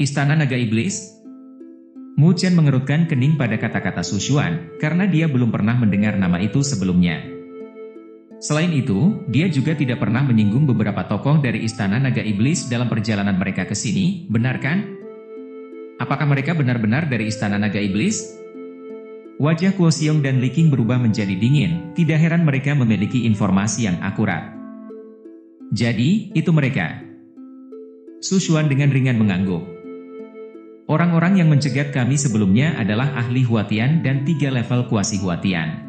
Istana Naga Iblis? Mu Chen mengerutkan kening pada kata-kata Su Xuan, karena dia belum pernah mendengar nama itu sebelumnya. Selain itu, dia juga tidak pernah menyinggung beberapa tokoh dari Istana Naga Iblis dalam perjalanan mereka ke sini, benar kan? Apakah mereka benar-benar dari Istana Naga Iblis? Wajah Kuo Xiong dan Li Qing berubah menjadi dingin, tidak heran mereka memiliki informasi yang akurat. Jadi, itu mereka. Su Xuan dengan ringan mengangguk. Orang-orang yang mencegat kami sebelumnya adalah ahli Huatian dan 3 level kuasi Huatian.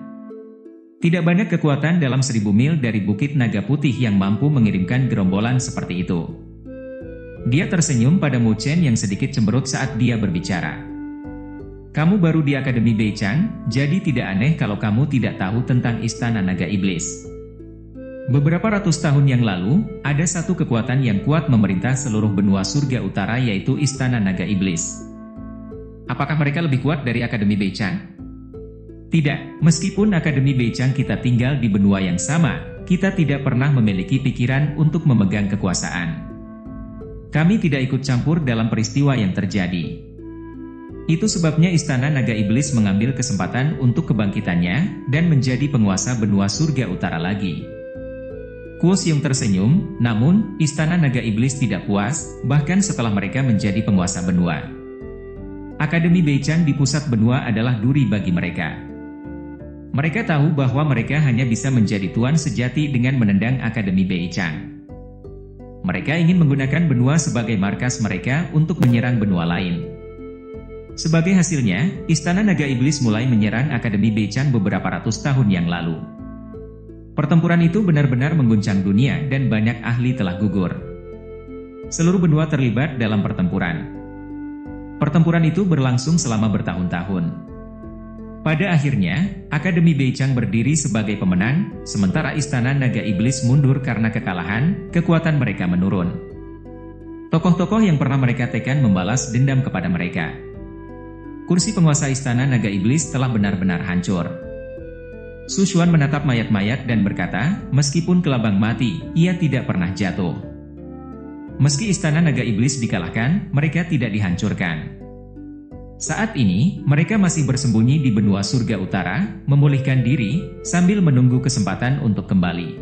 Tidak banyak kekuatan dalam 1000 mil dari Bukit Naga Putih yang mampu mengirimkan gerombolan seperti itu. Dia tersenyum pada Mu Chen yang sedikit cemberut saat dia berbicara. Kamu baru di Akademi Beichang, jadi tidak aneh kalau kamu tidak tahu tentang Istana Naga Iblis. Beberapa ratus tahun yang lalu, ada satu kekuatan yang kuat memerintah seluruh benua surga utara yaitu Istana Naga Iblis. Apakah mereka lebih kuat dari Akademi Beichang? Tidak, meskipun Akademi Beichang kita tinggal di benua yang sama, kita tidak pernah memiliki pikiran untuk memegang kekuasaan. Kami tidak ikut campur dalam peristiwa yang terjadi. Itu sebabnya Istana Naga Iblis mengambil kesempatan untuk kebangkitannya, dan menjadi penguasa benua surga utara lagi. Kuo Xiong tersenyum, namun, Istana Naga Iblis tidak puas, bahkan setelah mereka menjadi penguasa benua. Akademi Beichang di pusat benua adalah duri bagi mereka. Mereka tahu bahwa mereka hanya bisa menjadi tuan sejati dengan menendang Akademi Beichang. Mereka ingin menggunakan benua sebagai markas mereka untuk menyerang benua lain. Sebagai hasilnya, Istana Naga Iblis mulai menyerang Akademi Beichang beberapa ratus tahun yang lalu. Pertempuran itu benar-benar mengguncang dunia dan banyak ahli telah gugur. Seluruh benua terlibat dalam pertempuran. Pertempuran itu berlangsung selama bertahun-tahun. Pada akhirnya, Akademi Beichang berdiri sebagai pemenang, sementara Istana Naga Iblis mundur karena kekalahan, kekuatan mereka menurun. Tokoh-tokoh yang pernah mereka tekan membalas dendam kepada mereka. Kursi penguasa Istana Naga Iblis telah benar-benar hancur. Su Xuan menatap mayat-mayat dan berkata, meskipun kelabang mati, ia tidak pernah jatuh. Meski Istana Naga Iblis dikalahkan, mereka tidak dihancurkan. Saat ini, mereka masih bersembunyi di benua surga utara, memulihkan diri, sambil menunggu kesempatan untuk kembali.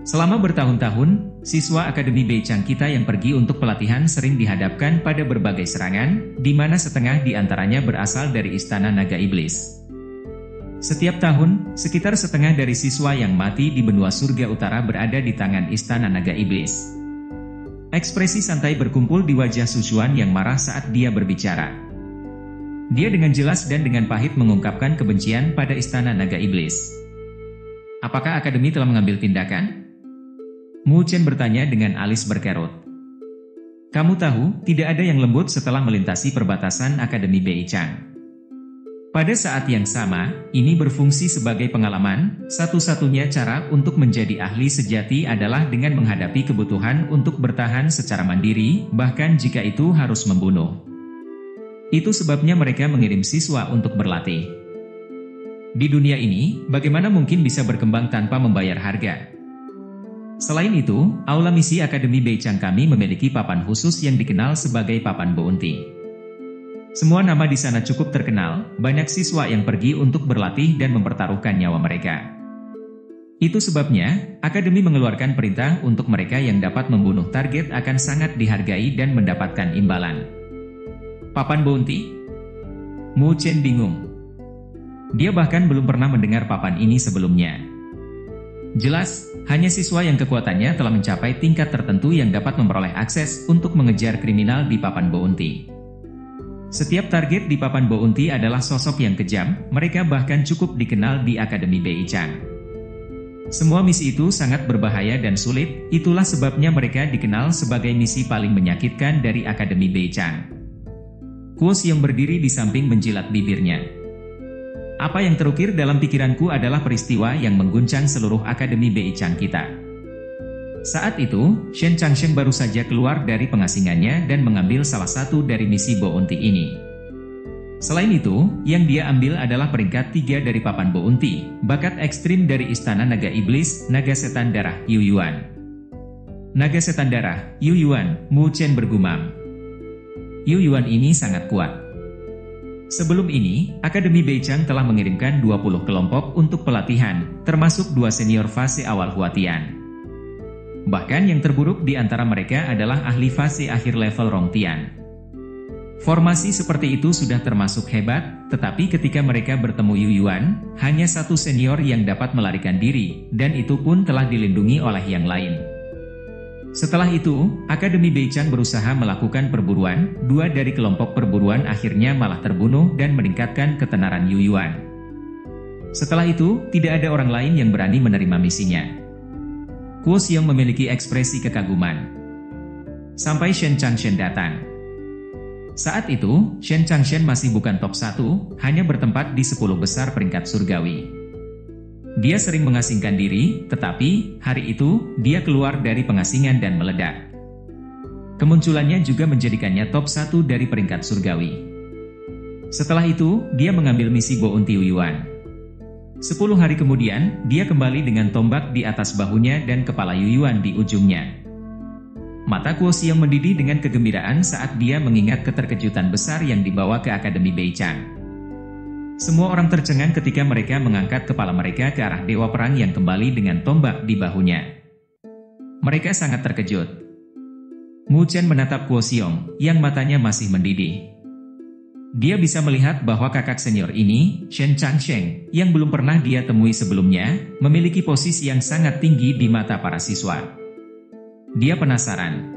Selama bertahun-tahun, siswa Akademi Beichang kita yang pergi untuk pelatihan sering dihadapkan pada berbagai serangan, di mana setengah di antaranya berasal dari Istana Naga Iblis. Setiap tahun, sekitar setengah dari siswa yang mati di benua surga utara berada di tangan Istana Naga Iblis. Ekspresi santai berkumpul di wajah Su Xuan yang marah saat dia berbicara. Dia dengan jelas dan dengan pahit mengungkapkan kebencian pada Istana Naga Iblis. Apakah Akademi telah mengambil tindakan? Mu Chen bertanya dengan alis berkerut. Kamu tahu, tidak ada yang lembut setelah melintasi perbatasan Akademi Beichang. Pada saat yang sama, ini berfungsi sebagai pengalaman, satu-satunya cara untuk menjadi ahli sejati adalah dengan menghadapi kebutuhan untuk bertahan secara mandiri, bahkan jika itu harus membunuh. Itu sebabnya mereka mengirim siswa untuk berlatih. Di dunia ini, bagaimana mungkin bisa berkembang tanpa membayar harga? Selain itu, aula misi Akademi Beichang kami memiliki papan khusus yang dikenal sebagai Papan Bounty. Semua nama di sana cukup terkenal, banyak siswa yang pergi untuk berlatih dan mempertaruhkan nyawa mereka. Itu sebabnya, Akademi mengeluarkan perintah untuk mereka yang dapat membunuh target akan sangat dihargai dan mendapatkan imbalan. Papan Bounty? Mu Chen bingung. Dia bahkan belum pernah mendengar papan ini sebelumnya. Jelas, hanya siswa yang kekuatannya telah mencapai tingkat tertentu yang dapat memperoleh akses untuk mengejar kriminal di Papan Bounty. Setiap target di Papan Bounty adalah sosok yang kejam, mereka bahkan cukup dikenal di Akademi Beichang. Semua misi itu sangat berbahaya dan sulit, itulah sebabnya mereka dikenal sebagai misi paling menyakitkan dari Akademi Beichang. Kuo Xiong berdiri di samping menjilat bibirnya. Apa yang terukir dalam pikiranku adalah peristiwa yang mengguncang seluruh Akademi Beichang kita. Saat itu, Shen Changsheng baru saja keluar dari pengasingannya dan mengambil salah satu dari misi Bounty ini. Selain itu, yang dia ambil adalah peringkat 3 dari Papan Bounty, bakat ekstrim dari Istana Naga Iblis, Naga Setan Darah, Yu Yuan. Naga Setan Darah, Yu Yuan, Mu Chen bergumam. Yu Yuan ini sangat kuat. Sebelum ini, Akademi Beichang telah mengirimkan 20 kelompok untuk pelatihan, termasuk 2 senior fase awal Huatian. Bahkan yang terburuk di antara mereka adalah ahli fase akhir level Rongtian. Formasi seperti itu sudah termasuk hebat, tetapi ketika mereka bertemu Yu Yuan, hanya 1 senior yang dapat melarikan diri, dan itu pun telah dilindungi oleh yang lain. Setelah itu, Akademi Beichang berusaha melakukan perburuan, 2 dari kelompok perburuan akhirnya malah terbunuh dan meningkatkan ketenaran Yu Yuan. Setelah itu, tidak ada orang lain yang berani menerima misinya. Kuo Xiong memiliki ekspresi kekaguman. Sampai Shen Changshen datang. Saat itu, Shen Changshen masih bukan top 1, hanya bertempat di 10 besar peringkat surgawi. Dia sering mengasingkan diri, tetapi hari itu dia keluar dari pengasingan dan meledak. Kemunculannya juga menjadikannya top 1 dari peringkat surgawi. Setelah itu, dia mengambil misi Bounty Yu Yuan. 10 hari kemudian, dia kembali dengan tombak di atas bahunya dan kepala Yu Yuan di ujungnya. Mata Kuo Xiong mendidih dengan kegembiraan saat dia mengingat keterkejutan besar yang dibawa ke Akademi Beichang. Semua orang tercengang ketika mereka mengangkat kepala mereka ke arah Dewa Perang yang kembali dengan tombak di bahunya. Mereka sangat terkejut. Mu Chen menatap Kuo Xiong, yang matanya masih mendidih. Dia bisa melihat bahwa kakak senior ini, Shen Changsheng, yang belum pernah dia temui sebelumnya, memiliki posisi yang sangat tinggi di mata para siswa. Dia penasaran.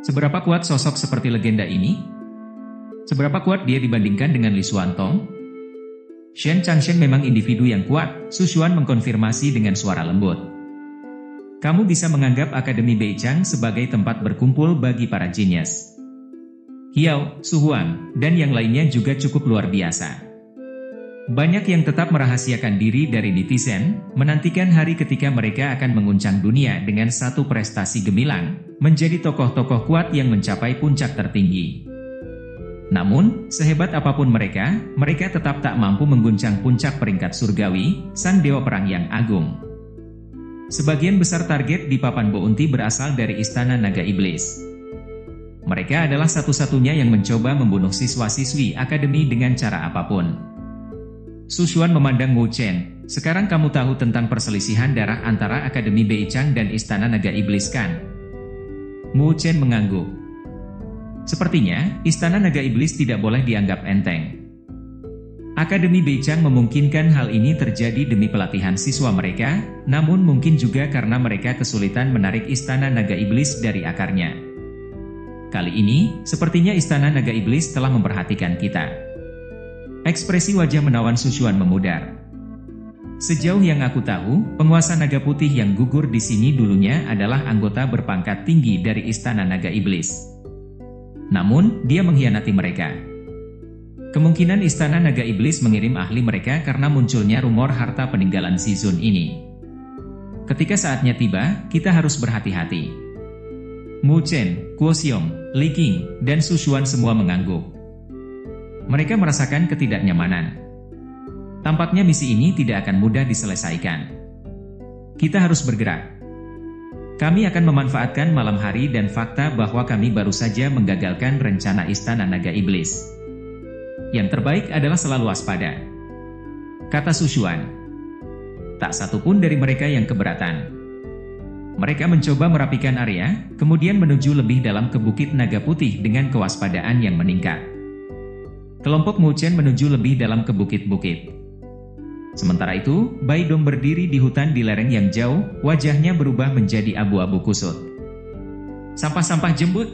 Seberapa kuat sosok seperti legenda ini? Seberapa kuat dia dibandingkan dengan Li Xuantong? Shen Changsheng memang individu yang kuat, Su Xuan mengkonfirmasi dengan suara lembut. Kamu bisa menganggap Akademi Beichang sebagai tempat berkumpul bagi para jenius. Hiao, Su Huang, dan yang lainnya juga cukup luar biasa. Banyak yang tetap merahasiakan diri dari netizen, menantikan hari ketika mereka akan menguncang dunia dengan satu prestasi gemilang, menjadi tokoh-tokoh kuat yang mencapai puncak tertinggi. Namun, sehebat apapun mereka tetap tak mampu mengguncang puncak peringkat surgawi, sang Dewa Perang yang agung. Sebagian besar target di papan Bounty berasal dari Istana Naga Iblis. Mereka adalah satu-satunya yang mencoba membunuh siswa-siswi akademi dengan cara apapun. Su Xuan memandang Mu Chen, sekarang kamu tahu tentang perselisihan darah antara Akademi Beichang dan Istana Naga Iblis kan? Mu Chen mengangguk. Sepertinya, Istana Naga Iblis tidak boleh dianggap enteng. Akademi Beichang memungkinkan hal ini terjadi demi pelatihan siswa mereka, namun mungkin juga karena mereka kesulitan menarik Istana Naga Iblis dari akarnya. Kali ini, sepertinya Istana Naga Iblis telah memperhatikan kita. Ekspresi wajah menawan Su Xuan memudar. Sejauh yang aku tahu, penguasa naga putih yang gugur di sini dulunya adalah anggota berpangkat tinggi dari Istana Naga Iblis. Namun, dia mengkhianati mereka. Kemungkinan Istana Naga Iblis mengirim ahli mereka karena munculnya rumor harta peninggalan Si Zun ini. Ketika saatnya tiba, kita harus berhati-hati. Mu Chen, Kuo Xiong, Li Qing, dan Su Xuan semua mengangguk. Mereka merasakan ketidaknyamanan. Tampaknya misi ini tidak akan mudah diselesaikan. Kita harus bergerak. Kami akan memanfaatkan malam hari dan fakta bahwa kami baru saja menggagalkan rencana Istana Naga Iblis. Yang terbaik adalah selalu waspada, kata Su Xuan. Tak satu pun dari mereka yang keberatan. Mereka mencoba merapikan area, kemudian menuju lebih dalam ke Bukit Naga Putih dengan kewaspadaan yang meningkat. Kelompok Mu Chen menuju lebih dalam ke bukit-bukit. Sementara itu, Bai Dong berdiri di hutan di lereng yang jauh, wajahnya berubah menjadi abu-abu kusut. Sampah-sampah jembut?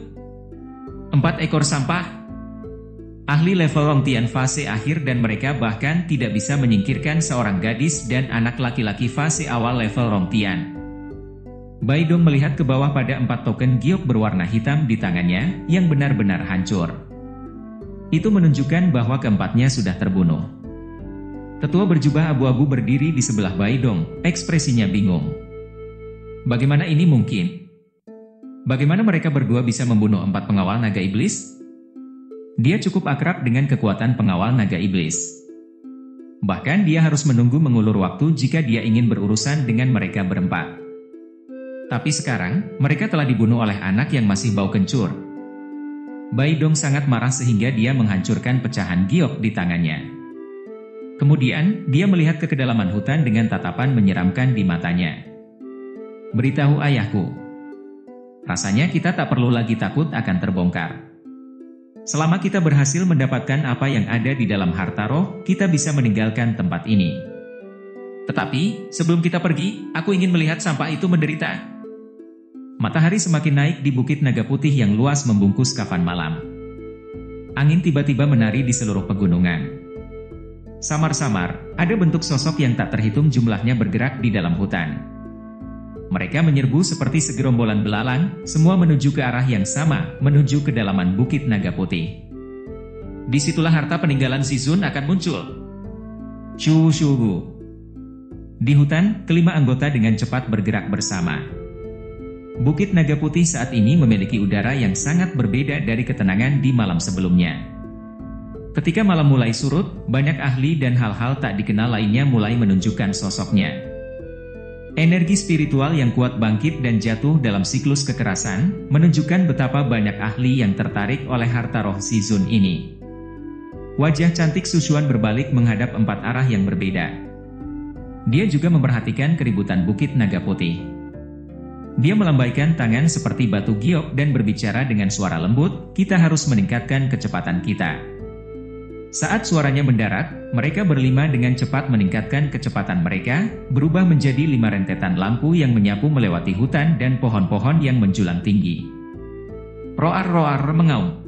4 ekor sampah? Ahli level Rongtian fase akhir dan mereka bahkan tidak bisa menyingkirkan seorang gadis dan anak laki-laki fase awal level Rongtian. Bai Dong melihat ke bawah pada 4 token giok berwarna hitam di tangannya, yang benar-benar hancur. Itu menunjukkan bahwa keempatnya sudah terbunuh. Tetua berjubah abu-abu berdiri di sebelah Bai Dong, ekspresinya bingung. Bagaimana ini mungkin? Bagaimana mereka berdua bisa membunuh 4 pengawal naga iblis? Dia cukup akrab dengan kekuatan pengawal naga iblis. Bahkan dia harus menunggu mengulur waktu jika dia ingin berurusan dengan mereka berempat. Tapi sekarang, mereka telah dibunuh oleh anak yang masih bau kencur. Bai Dong sangat marah sehingga dia menghancurkan pecahan giok di tangannya. Kemudian, dia melihat ke kedalaman hutan dengan tatapan menyeramkan di matanya. "Beritahu ayahku. Rasanya kita tak perlu lagi takut akan terbongkar. Selama kita berhasil mendapatkan apa yang ada di dalam harta roh, kita bisa meninggalkan tempat ini. Tetapi, sebelum kita pergi, aku ingin melihat sampah itu menderita." Matahari semakin naik di Bukit Naga Putih yang luas membungkus kafan malam. Angin tiba-tiba menari di seluruh pegunungan. Samar-samar, ada bentuk sosok yang tak terhitung jumlahnya bergerak di dalam hutan. Mereka menyerbu seperti segerombolan belalang, semua menuju ke arah yang sama, menuju kedalaman Bukit Naga Putih. Disitulah harta peninggalan Shizun akan muncul. Shu Shugu. Di hutan, kelima anggota dengan cepat bergerak bersama. Bukit Naga Putih saat ini memiliki udara yang sangat berbeda dari ketenangan di malam sebelumnya. Ketika malam mulai surut, banyak ahli dan hal-hal tak dikenal lainnya mulai menunjukkan sosoknya. Energi spiritual yang kuat bangkit dan jatuh dalam siklus kekerasan, menunjukkan betapa banyak ahli yang tertarik oleh harta roh Shizun ini. Wajah cantik Sushuan berbalik menghadap empat arah yang berbeda. Dia juga memperhatikan keributan Bukit Naga Putih. Dia melambaikan tangan seperti batu giok dan berbicara dengan suara lembut, "Kita harus meningkatkan kecepatan kita." Saat suaranya mendarat, mereka berlima dengan cepat meningkatkan kecepatan mereka, berubah menjadi 5 rentetan lampu yang menyapu melewati hutan dan pohon-pohon yang menjulang tinggi. Roar-roar mengaum.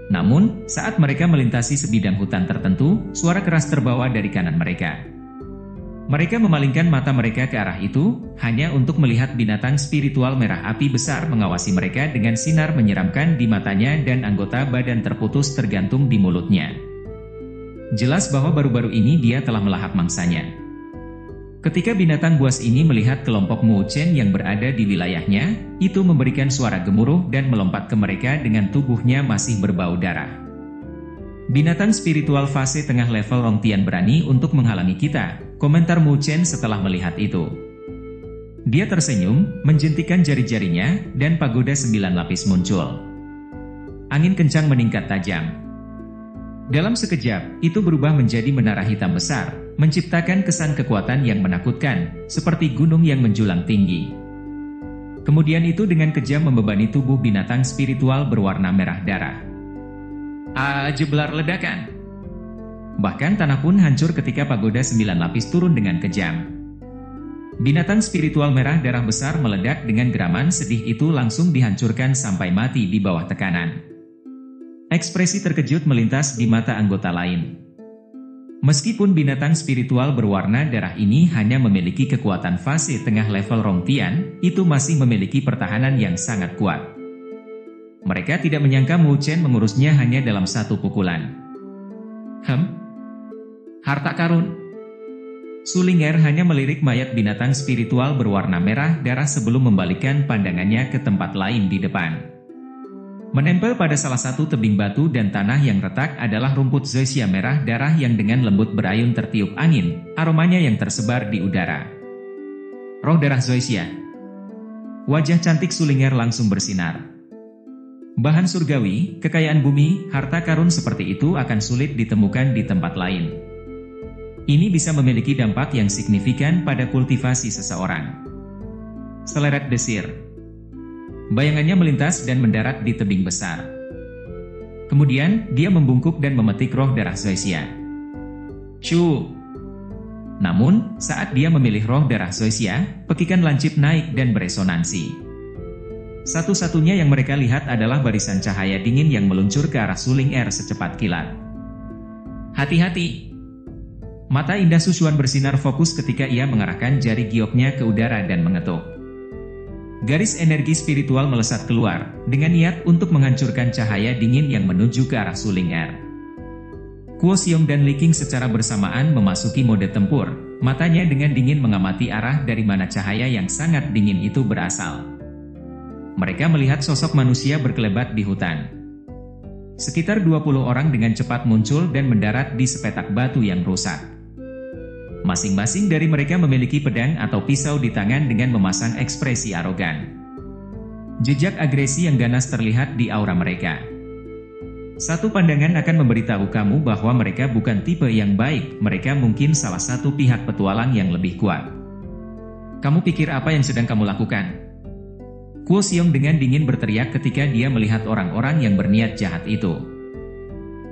Namun, saat mereka melintasi sebidang hutan tertentu, suara keras terbawa dari kanan mereka. Mereka memalingkan mata mereka ke arah itu, hanya untuk melihat binatang spiritual merah api besar mengawasi mereka dengan sinar menyeramkan di matanya dan anggota badan terputus tergantung di mulutnya. Jelas bahwa baru-baru ini dia telah melahap mangsanya. Ketika binatang buas ini melihat kelompok Mu Chen yang berada di wilayahnya, itu memberikan suara gemuruh dan melompat ke mereka dengan tubuhnya masih berbau darah. "Binatang spiritual fase tengah level Rongtian berani untuk menghalangi kita," komentar Mu Chen setelah melihat itu. Dia tersenyum, menjentikan jari-jarinya, dan pagoda 9 lapis muncul. Angin kencang meningkat tajam. Dalam sekejap, itu berubah menjadi menara hitam besar, menciptakan kesan kekuatan yang menakutkan, seperti gunung yang menjulang tinggi. Kemudian itu dengan kejam membebani tubuh binatang spiritual berwarna merah darah. Jeblar ledakan. Bahkan tanah pun hancur ketika pagoda 9 lapis turun dengan kejam. Binatang spiritual merah darah besar meledak dengan geraman sedih itu langsung dihancurkan sampai mati di bawah tekanan. Ekspresi terkejut melintas di mata anggota lain. Meskipun binatang spiritual berwarna darah ini hanya memiliki kekuatan fase tengah level Rongtian, itu masih memiliki pertahanan yang sangat kuat. Mereka tidak menyangka Mu Chen mengurusnya hanya dalam satu pukulan. Harta karun. Sulinger hanya melirik mayat binatang spiritual berwarna merah darah sebelum membalikkan pandangannya ke tempat lain di depan. Menempel pada salah satu tebing batu dan tanah yang retak adalah rumput zoysia merah darah yang dengan lembut berayun tertiup angin, aromanya yang tersebar di udara. Roh darah zoysia. Wajah cantik Sulinger langsung bersinar. Bahan surgawi, kekayaan bumi, harta karun seperti itu akan sulit ditemukan di tempat lain. Ini bisa memiliki dampak yang signifikan pada kultivasi seseorang. Seleret desir. Bayangannya melintas dan mendarat di tebing besar. Kemudian, dia membungkuk dan memetik roh darah Zoysia. Shu. Namun, saat dia memilih roh darah Zoysia, pekikan lancip naik dan beresonansi. Satu-satunya yang mereka lihat adalah barisan cahaya dingin yang meluncur ke arah Sulinger secepat kilat. Hati-hati! Mata indah Sushuan bersinar fokus ketika ia mengarahkan jari gioknya ke udara dan mengetuk. Garis energi spiritual melesat keluar, dengan niat untuk menghancurkan cahaya dingin yang menuju ke arah Sulinger. Kuo Xiong dan Li Qing secara bersamaan memasuki mode tempur, matanya dengan dingin mengamati arah dari mana cahaya yang sangat dingin itu berasal. Mereka melihat sosok manusia berkelebat di hutan. Sekitar 20 orang dengan cepat muncul dan mendarat di sepetak batu yang rusak. Masing-masing dari mereka memiliki pedang atau pisau di tangan dengan memasang ekspresi arogan. Jejak agresi yang ganas terlihat di aura mereka. Satu pandangan akan memberitahu kamu bahwa mereka bukan tipe yang baik, mereka mungkin salah satu pihak petualang yang lebih kuat. Kamu pikir apa yang sedang kamu lakukan? Kuo Xiong dengan dingin berteriak ketika dia melihat orang-orang yang berniat jahat itu.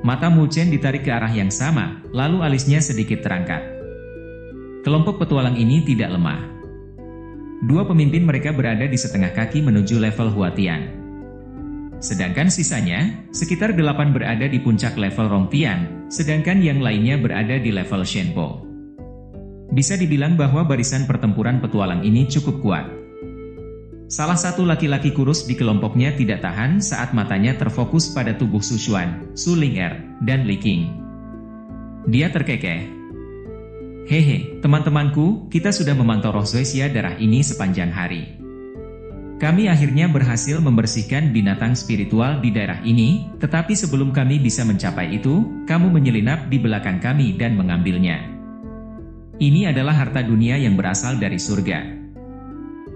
Mata Mu Chen ditarik ke arah yang sama, lalu alisnya sedikit terangkat. Kelompok petualang ini tidak lemah. Dua pemimpin mereka berada di setengah kaki menuju level Huatian. Sedangkan sisanya, sekitar 8 berada di puncak level Rongtian, sedangkan yang lainnya berada di level Shenpo. Bisa dibilang bahwa barisan pertempuran petualang ini cukup kuat. Salah satu laki-laki kurus di kelompoknya tidak tahan saat matanya terfokus pada tubuh Su Xuan, Su Ling'er, dan Li Qing. Dia terkekeh. Hehe, teman-temanku, kita sudah memantau roh Zoesia darah ini sepanjang hari. Kami akhirnya berhasil membersihkan binatang spiritual di daerah ini, tetapi sebelum kami bisa mencapai itu, kamu menyelinap di belakang kami dan mengambilnya. Ini adalah harta dunia yang berasal dari surga.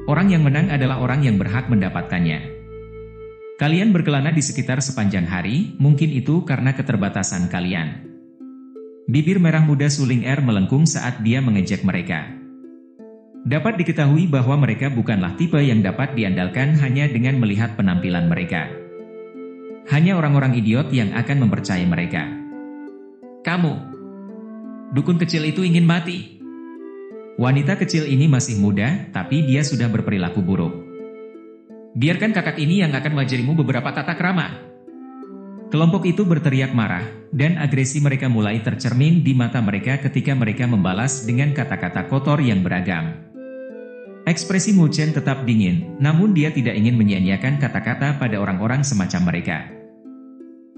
Orang yang menang adalah orang yang berhak mendapatkannya. Kalian berkelana di sekitar sepanjang hari, mungkin itu karena keterbatasan kalian. Bibir merah muda Su Ling'er melengkung saat dia mengejek mereka. Dapat diketahui bahwa mereka bukanlah tipe yang dapat diandalkan hanya dengan melihat penampilan mereka. Hanya orang-orang idiot yang akan mempercayai mereka. Kamu, dukun kecil itu ingin mati. Wanita kecil ini masih muda, tapi dia sudah berperilaku buruk. Biarkan kakak ini yang akan mengajarimu beberapa tata krama. Kelompok itu berteriak marah, dan agresi mereka mulai tercermin di mata mereka ketika mereka membalas dengan kata-kata kotor yang beragam. Ekspresi Mu Chen tetap dingin, namun dia tidak ingin menyia-nyiakan kata-kata pada orang-orang semacam mereka.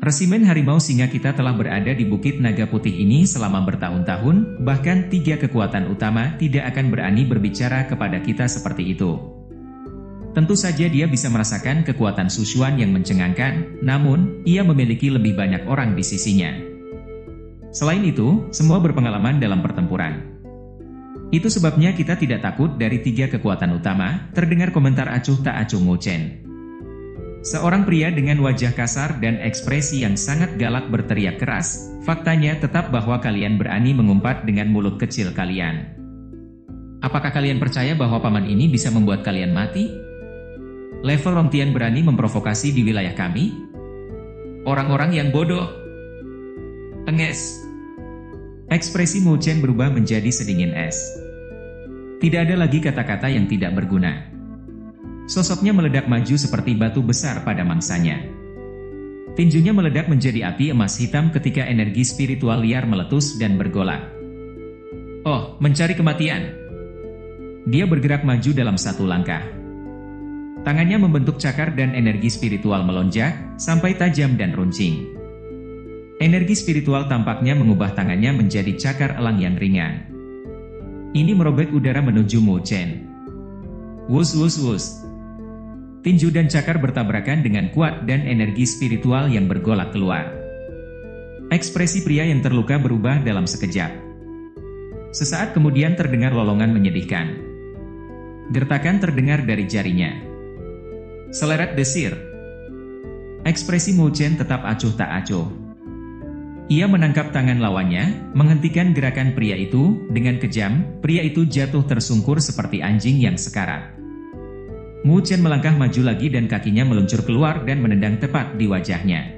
Resimen Harimau Singa kita telah berada di Bukit Naga Putih ini selama bertahun-tahun, bahkan 3 kekuatan utama tidak akan berani berbicara kepada kita seperti itu. Tentu saja dia bisa merasakan kekuatan Su Xuan yang mencengangkan, namun, ia memiliki lebih banyak orang di sisinya. Selain itu, semua berpengalaman dalam pertempuran. Itu sebabnya kita tidak takut dari 3 kekuatan utama, terdengar komentar acuh tak acuh Mu Chen. Seorang pria dengan wajah kasar dan ekspresi yang sangat galak berteriak keras, faktanya tetap bahwa kalian berani mengumpat dengan mulut kecil kalian. Apakah kalian percaya bahwa paman ini bisa membuat kalian mati? Level Rongtian berani memprovokasi di wilayah kami? Orang-orang yang bodoh. Enges. Ekspresi Mu Chen berubah menjadi sedingin es. Tidak ada lagi kata-kata yang tidak berguna. Sosoknya meledak maju seperti batu besar pada mangsanya. Tinjunya meledak menjadi api emas hitam ketika energi spiritual liar meletus dan bergolak. Oh, mencari kematian. Dia bergerak maju dalam 1 langkah. Tangannya membentuk cakar dan energi spiritual melonjak, sampai tajam dan runcing. Energi spiritual tampaknya mengubah tangannya menjadi cakar elang yang ringan. Ini merobek udara menuju Mu Chen. Wus wus wus. Tinju dan cakar bertabrakan dengan kuat dan energi spiritual yang bergolak keluar. Ekspresi pria yang terluka berubah dalam sekejap. Sesaat kemudian terdengar lolongan menyedihkan. Gertakan terdengar dari jarinya. Seleret desir. Ekspresi Mu Chen tetap acuh tak acuh. Ia menangkap tangan lawannya, menghentikan gerakan pria itu, dengan kejam, pria itu jatuh tersungkur seperti anjing yang sekarat. Mu Chen melangkah maju lagi dan kakinya meluncur keluar dan menendang tepat di wajahnya.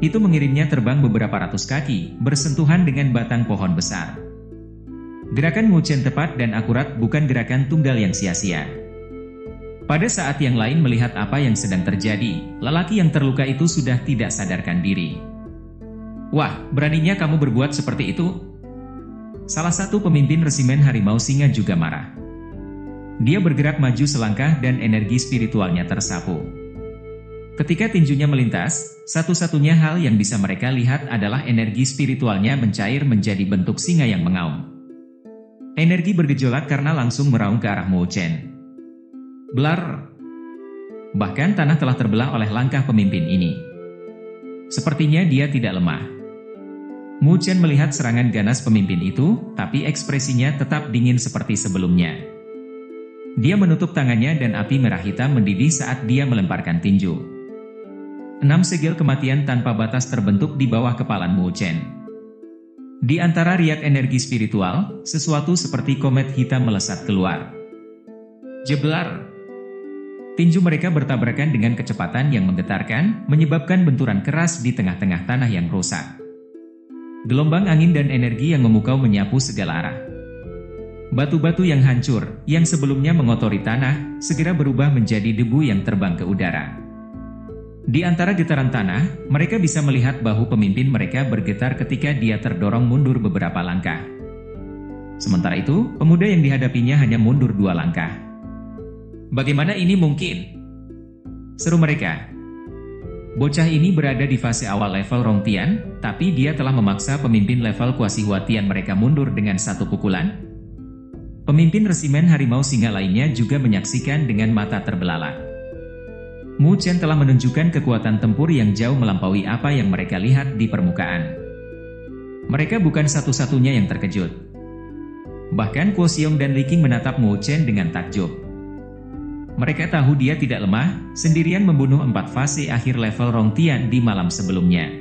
Itu mengirimnya terbang beberapa ratus kaki, bersentuhan dengan batang pohon besar. Gerakan Mu Chen tepat dan akurat, bukan gerakan tunggal yang sia-sia. Pada saat yang lain melihat apa yang sedang terjadi, lelaki yang terluka itu sudah tidak sadarkan diri. Wah, beraninya kamu berbuat seperti itu? Salah satu pemimpin resimen Harimau Singa juga marah. Dia bergerak maju selangkah dan energi spiritualnya tersapu. Ketika tinjunya melintas, satu-satunya hal yang bisa mereka lihat adalah energi spiritualnya mencair menjadi bentuk singa yang mengaum. Energi bergejolak karena langsung meraung ke arah Mu Chen. Blar! Bahkan tanah telah terbelah oleh langkah pemimpin ini. Sepertinya dia tidak lemah. Mu Chen melihat serangan ganas pemimpin itu, tapi ekspresinya tetap dingin seperti sebelumnya. Dia menutup tangannya dan api merah hitam mendidih saat dia melemparkan tinju. 6 segel kematian tanpa batas terbentuk di bawah kepala Mu Chen. Di antara riak energi spiritual, sesuatu seperti komet hitam melesat keluar. Jeblar! Tinju mereka bertabrakan dengan kecepatan yang menggetarkan, menyebabkan benturan keras di tengah-tengah tanah yang rusak. Gelombang angin dan energi yang memukau menyapu segala arah. Batu-batu yang hancur, yang sebelumnya mengotori tanah, segera berubah menjadi debu yang terbang ke udara. Di antara getaran tanah, mereka bisa melihat bahu pemimpin mereka bergetar ketika dia terdorong mundur beberapa langkah. Sementara itu, pemuda yang dihadapinya hanya mundur 2 langkah. Bagaimana ini mungkin? Seru mereka. Bocah ini berada di fase awal level Rongtian, tapi dia telah memaksa pemimpin level Kuasi Huatian mereka mundur dengan 1 pukulan. Pemimpin resimen harimau singa lainnya juga menyaksikan dengan mata terbelalak. Mu Chen telah menunjukkan kekuatan tempur yang jauh melampaui apa yang mereka lihat di permukaan. Mereka bukan satu-satunya yang terkejut. Bahkan Kuo Xiong dan Li Qing menatap Mu Chen dengan takjub. Mereka tahu dia tidak lemah, sendirian membunuh 4 fase akhir level Rongtian di malam sebelumnya.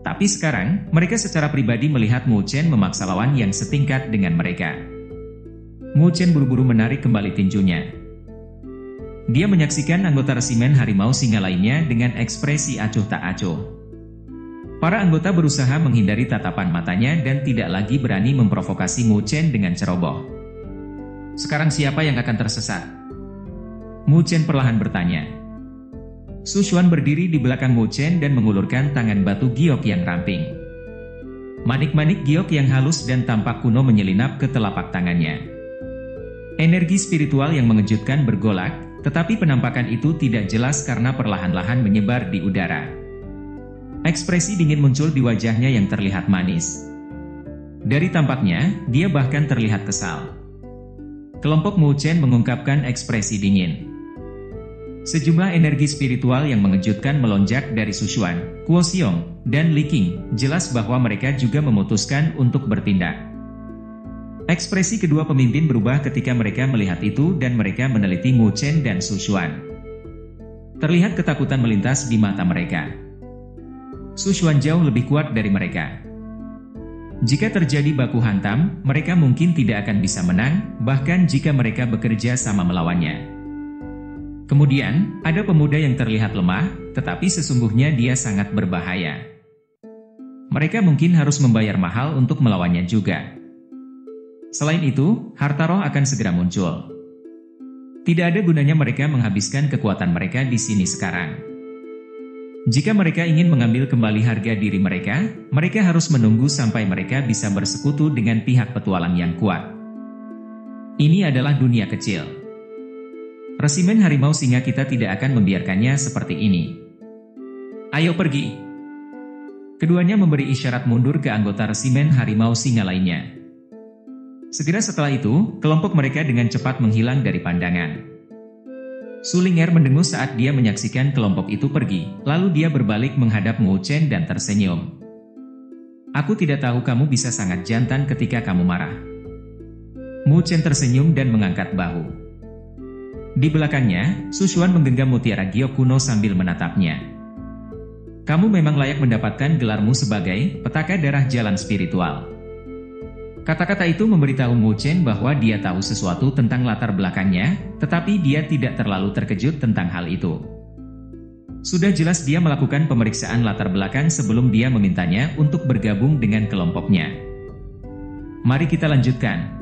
Tapi sekarang, mereka secara pribadi melihat Mu Chen memaksa lawan yang setingkat dengan mereka. Mu Chen buru-buru menarik kembali tinjunya. Dia menyaksikan anggota resimen harimau singa lainnya dengan ekspresi acuh tak acuh. Para anggota berusaha menghindari tatapan matanya dan tidak lagi berani memprovokasi Mu Chen dengan ceroboh. Sekarang siapa yang akan tersesat? Mu Chen perlahan bertanya. Su Xuan berdiri di belakang Mu Chen dan mengulurkan tangan batu giok yang ramping. Manik-manik giok yang halus dan tampak kuno menyelinap ke telapak tangannya. Energi spiritual yang mengejutkan bergolak, tetapi penampakan itu tidak jelas karena perlahan-lahan menyebar di udara. Ekspresi dingin muncul di wajahnya yang terlihat manis. Dari tampaknya, dia bahkan terlihat kesal. Kelompok Mu Chen mengungkapkan ekspresi dingin. Sejumlah energi spiritual yang mengejutkan melonjak dari Su Xuan, Kuo Xiong, dan Li Qing, jelas bahwa mereka juga memutuskan untuk bertindak. Ekspresi kedua pemimpin berubah ketika mereka melihat itu dan mereka meneliti Mu Chen dan Su Xuan. Terlihat ketakutan melintas di mata mereka. Su Xuan jauh lebih kuat dari mereka. Jika terjadi baku hantam, mereka mungkin tidak akan bisa menang, bahkan jika mereka bekerja sama melawannya. Kemudian, ada pemuda yang terlihat lemah, tetapi sesungguhnya dia sangat berbahaya. Mereka mungkin harus membayar mahal untuk melawannya juga. Selain itu, harta roh akan segera muncul. Tidak ada gunanya mereka menghabiskan kekuatan mereka di sini sekarang. Jika mereka ingin mengambil kembali harga diri mereka, mereka harus menunggu sampai mereka bisa bersekutu dengan pihak petualang yang kuat. Ini adalah dunia kecil. Resimen harimau singa kita tidak akan membiarkannya seperti ini. Ayo pergi. Keduanya memberi isyarat mundur ke anggota resimen harimau singa lainnya. Segera setelah itu, kelompok mereka dengan cepat menghilang dari pandangan. Su Ling'er mendengus saat dia menyaksikan kelompok itu pergi, lalu dia berbalik menghadap Mu Chen dan tersenyum. Aku tidak tahu kamu bisa sangat jantan ketika kamu marah. Mu Chen tersenyum dan mengangkat bahu. Di belakangnya, Su Xuan menggenggam mutiara giok kuno sambil menatapnya. Kamu memang layak mendapatkan gelarmu sebagai petaka darah jalan spiritual. Kata-kata itu memberitahu Mu Chen bahwa dia tahu sesuatu tentang latar belakangnya, tetapi dia tidak terlalu terkejut tentang hal itu. Sudah jelas dia melakukan pemeriksaan latar belakang sebelum dia memintanya untuk bergabung dengan kelompoknya. Mari kita lanjutkan.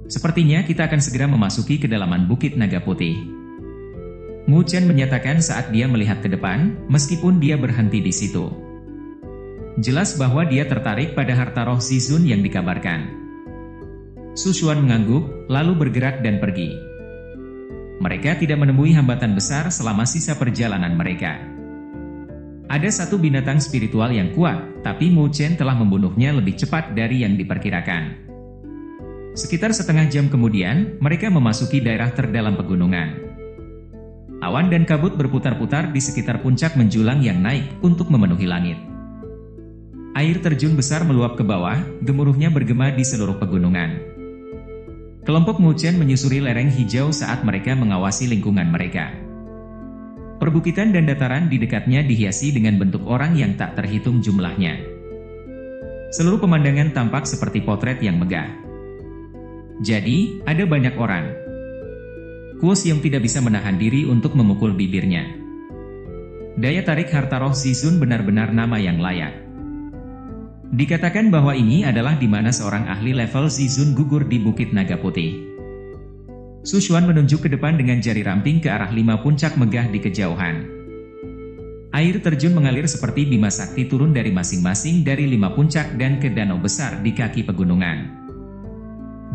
Sepertinya kita akan segera memasuki kedalaman Bukit Naga Putih. Mu Chen menyatakan saat dia melihat ke depan, meskipun dia berhenti di situ. Jelas bahwa dia tertarik pada harta roh Zizun yang dikabarkan. Su Xuan mengangguk, lalu bergerak dan pergi. Mereka tidak menemui hambatan besar selama sisa perjalanan mereka. Ada satu binatang spiritual yang kuat, tapi Mu Chen telah membunuhnya lebih cepat dari yang diperkirakan. Sekitar setengah jam kemudian, mereka memasuki daerah terdalam pegunungan. Awan dan kabut berputar-putar di sekitar puncak menjulang yang naik untuk memenuhi langit. Air terjun besar meluap ke bawah, gemuruhnya bergema di seluruh pegunungan. Kelompok Mu Chen menyusuri lereng hijau saat mereka mengawasi lingkungan mereka. Perbukitan dan dataran di dekatnya dihiasi dengan bentuk orang yang tak terhitung jumlahnya. Seluruh pemandangan tampak seperti potret yang megah. Jadi, ada banyak orang. Kuo Xiong tidak bisa menahan diri untuk memukul bibirnya. Daya tarik harta roh Zizun benar-benar nama yang layak. Dikatakan bahwa ini adalah di mana seorang ahli level Zizun gugur di Bukit Naga Putih. Su Xuan menunjuk ke depan dengan jari ramping ke arah 5 puncak megah di kejauhan. Air terjun mengalir seperti bima sakti turun dari masing-masing dari 5 puncak dan ke danau besar di kaki pegunungan.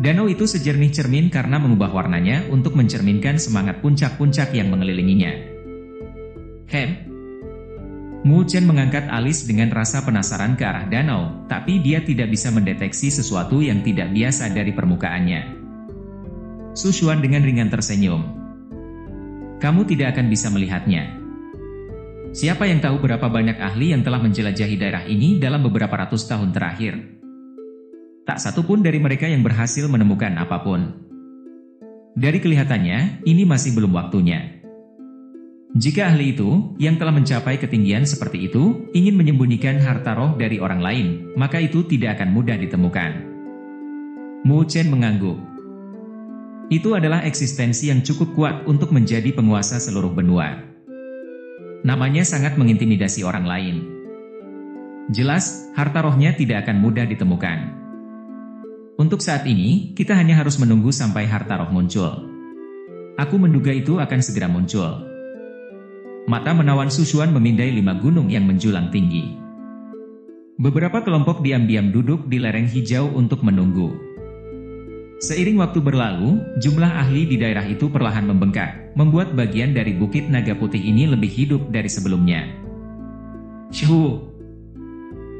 Danau itu sejernih cermin karena mengubah warnanya untuk mencerminkan semangat puncak-puncak yang mengelilinginya. Mu Chen mengangkat alis dengan rasa penasaran ke arah danau, tapi dia tidak bisa mendeteksi sesuatu yang tidak biasa dari permukaannya. Su Xuan dengan ringan tersenyum. Kamu tidak akan bisa melihatnya. Siapa yang tahu berapa banyak ahli yang telah menjelajahi daerah ini dalam beberapa ratus tahun terakhir? Tak satu pun dari mereka yang berhasil menemukan apapun. Dari kelihatannya, ini masih belum waktunya. Jika ahli itu, yang telah mencapai ketinggian seperti itu, ingin menyembunyikan harta roh dari orang lain, maka itu tidak akan mudah ditemukan. Mu Chen mengangguk. Itu adalah eksistensi yang cukup kuat untuk menjadi penguasa seluruh benua. Namanya sangat mengintimidasi orang lain. Jelas, harta rohnya tidak akan mudah ditemukan. Untuk saat ini, kita hanya harus menunggu sampai harta roh muncul. Aku menduga itu akan segera muncul. Mata menawan Su Xuan memindai 5 gunung yang menjulang tinggi. Beberapa kelompok diam-diam duduk di lereng hijau untuk menunggu. Seiring waktu berlalu, jumlah ahli di daerah itu perlahan membengkak, membuat bagian dari Bukit Naga Putih ini lebih hidup dari sebelumnya. Shu!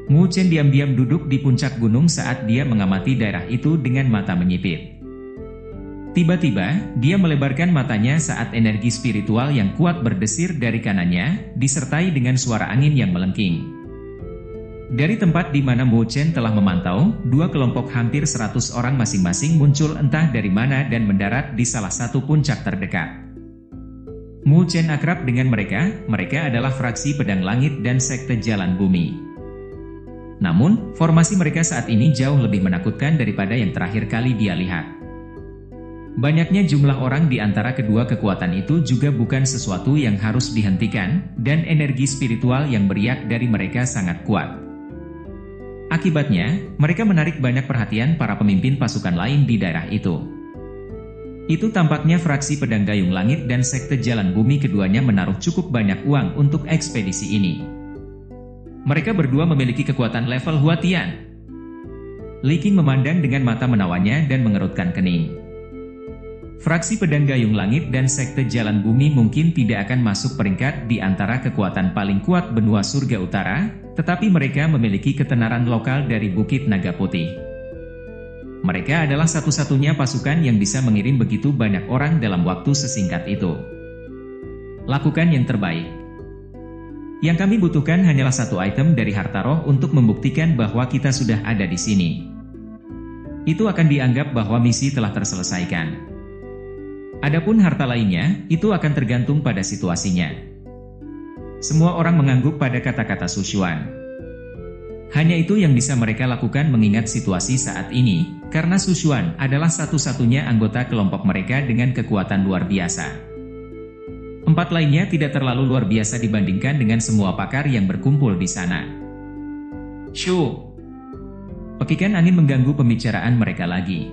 Mu Chen diam-diam duduk di puncak gunung saat dia mengamati daerah itu dengan mata menyipit. Tiba-tiba, dia melebarkan matanya saat energi spiritual yang kuat berdesir dari kanannya, disertai dengan suara angin yang melengking. Dari tempat di mana Mu Chen telah memantau, 2 kelompok hampir 100 orang masing-masing muncul entah dari mana dan mendarat di salah satu puncak terdekat. Mu Chen akrab dengan mereka adalah fraksi Pedang Langit dan Sekte Jalan Bumi. Namun, formasi mereka saat ini jauh lebih menakutkan daripada yang terakhir kali dia lihat. Banyaknya jumlah orang di antara kedua kekuatan itu juga bukan sesuatu yang harus dihentikan, dan energi spiritual yang beriak dari mereka sangat kuat. Akibatnya, mereka menarik banyak perhatian para pemimpin pasukan lain di daerah itu. Itu tampaknya fraksi Pedang Gayung Langit dan Sekte Jalan Bumi keduanya menaruh cukup banyak uang untuk ekspedisi ini. Mereka berdua memiliki kekuatan level Huatian. Li Qing memandang dengan mata menawannya dan mengerutkan kening. Fraksi Pedang Gayung Langit dan Sekte Jalan Bumi mungkin tidak akan masuk peringkat di antara kekuatan paling kuat benua surga utara, tetapi mereka memiliki ketenaran lokal dari Bukit Naga Putih. Mereka adalah satu-satunya pasukan yang bisa mengirim begitu banyak orang dalam waktu sesingkat itu. Lakukan yang terbaik. Yang kami butuhkan hanyalah 1 item dari harta roh untuk membuktikan bahwa kita sudah ada di sini. Itu akan dianggap bahwa misi telah terselesaikan. Adapun harta lainnya, itu akan tergantung pada situasinya. Semua orang mengangguk pada kata-kata Su Xuan. Hanya itu yang bisa mereka lakukan mengingat situasi saat ini, karena Su Xuan adalah satu-satunya anggota kelompok mereka dengan kekuatan luar biasa. 4 lainnya tidak terlalu luar biasa dibandingkan dengan semua pakar yang berkumpul di sana. Shu! Pekikan angin mengganggu pembicaraan mereka lagi.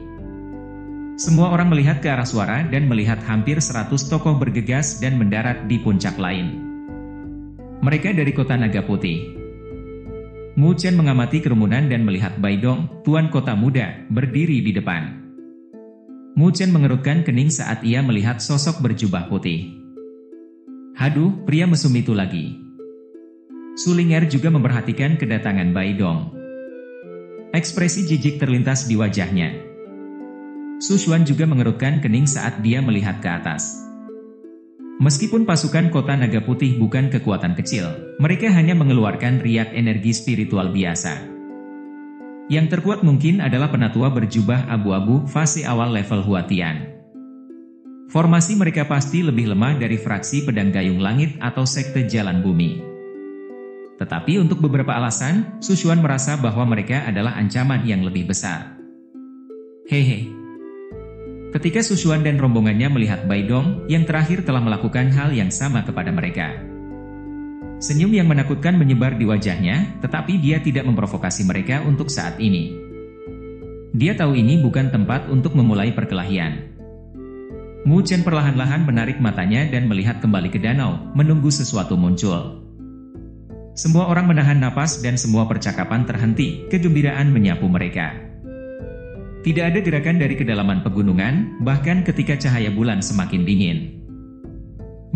Semua orang melihat ke arah suara dan melihat hampir 100 tokoh bergegas dan mendarat di puncak lain. Mereka dari kota Naga Putih. Mu Chen mengamati kerumunan dan melihat Bai Dong, tuan kota muda, berdiri di depan. Mu Chen mengerutkan kening saat ia melihat sosok berjubah putih. Haduh, pria mesum itu lagi. Su Ling'er juga memperhatikan kedatangan Bai Dong. Ekspresi jijik terlintas di wajahnya. Su Xuan juga mengerutkan kening saat dia melihat ke atas. Meskipun pasukan kota Naga Putih bukan kekuatan kecil, mereka hanya mengeluarkan riak energi spiritual biasa. Yang terkuat mungkin adalah penatua berjubah abu-abu fase awal level Huatian. Formasi mereka pasti lebih lemah dari fraksi Pedang Gayung Langit atau Sekte Jalan Bumi. Tetapi untuk beberapa alasan, Sushuan merasa bahwa mereka adalah ancaman yang lebih besar. Hehe. Ketika Sushuan dan rombongannya melihat Baidong, yang terakhir telah melakukan hal yang sama kepada mereka. Senyum yang menakutkan menyebar di wajahnya, tetapi dia tidak memprovokasi mereka untuk saat ini. Dia tahu ini bukan tempat untuk memulai perkelahian. Mu Chen perlahan-lahan menarik matanya dan melihat kembali ke danau, menunggu sesuatu muncul. Semua orang menahan napas dan semua percakapan terhenti, kegembiraan menyapu mereka. Tidak ada gerakan dari kedalaman pegunungan, bahkan ketika cahaya bulan semakin dingin.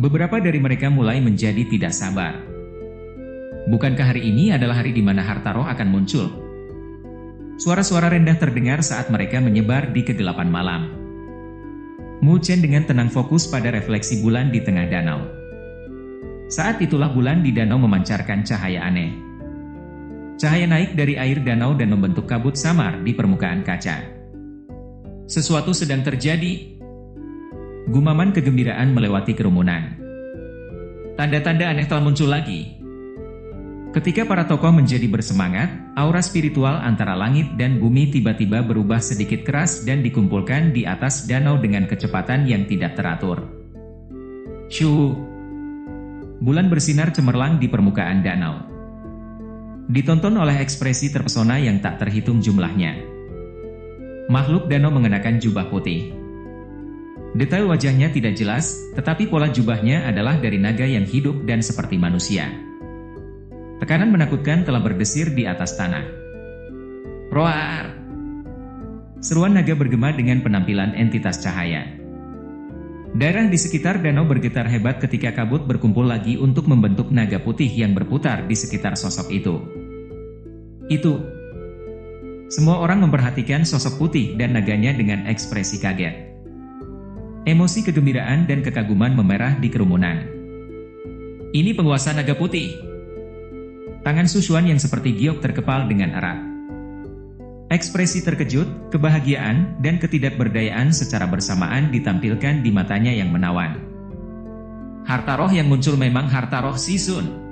Beberapa dari mereka mulai menjadi tidak sabar. Bukankah hari ini adalah hari di mana harta roh akan muncul? Suara-suara rendah terdengar saat mereka menyebar di kegelapan malam. Mu Chen dengan tenang fokus pada refleksi bulan di tengah danau. Saat itulah bulan di danau memancarkan cahaya aneh. Cahaya naik dari air danau dan membentuk kabut samar di permukaan kaca. Sesuatu sedang terjadi. Gumaman kegembiraan melewati kerumunan. Tanda-tanda aneh telah muncul lagi. Ketika para tokoh menjadi bersemangat, aura spiritual antara langit dan bumi tiba-tiba berubah sedikit keras dan dikumpulkan di atas danau dengan kecepatan yang tidak teratur. Shoo! Bulan bersinar cemerlang di permukaan danau. Ditonton oleh ekspresi terpesona yang tak terhitung jumlahnya. Makhluk danau mengenakan jubah putih. Detail wajahnya tidak jelas, tetapi pola jubahnya adalah dari naga yang hidup dan seperti manusia. Tekanan menakutkan telah berdesir di atas tanah. Roar! Seruan naga bergema dengan penampilan entitas cahaya. Daerah di sekitar danau bergetar hebat ketika kabut berkumpul lagi untuk membentuk naga putih yang berputar di sekitar sosok itu. Semua orang memperhatikan sosok putih dan naganya dengan ekspresi kaget. Emosi kegembiraan dan kekaguman memerah di kerumunan. Ini penguasa naga putih. Tangan Sushuan yang seperti giok terkepal dengan erat. Ekspresi terkejut, kebahagiaan, dan ketidakberdayaan secara bersamaan ditampilkan di matanya yang menawan. Harta roh yang muncul memang harta roh Sisun.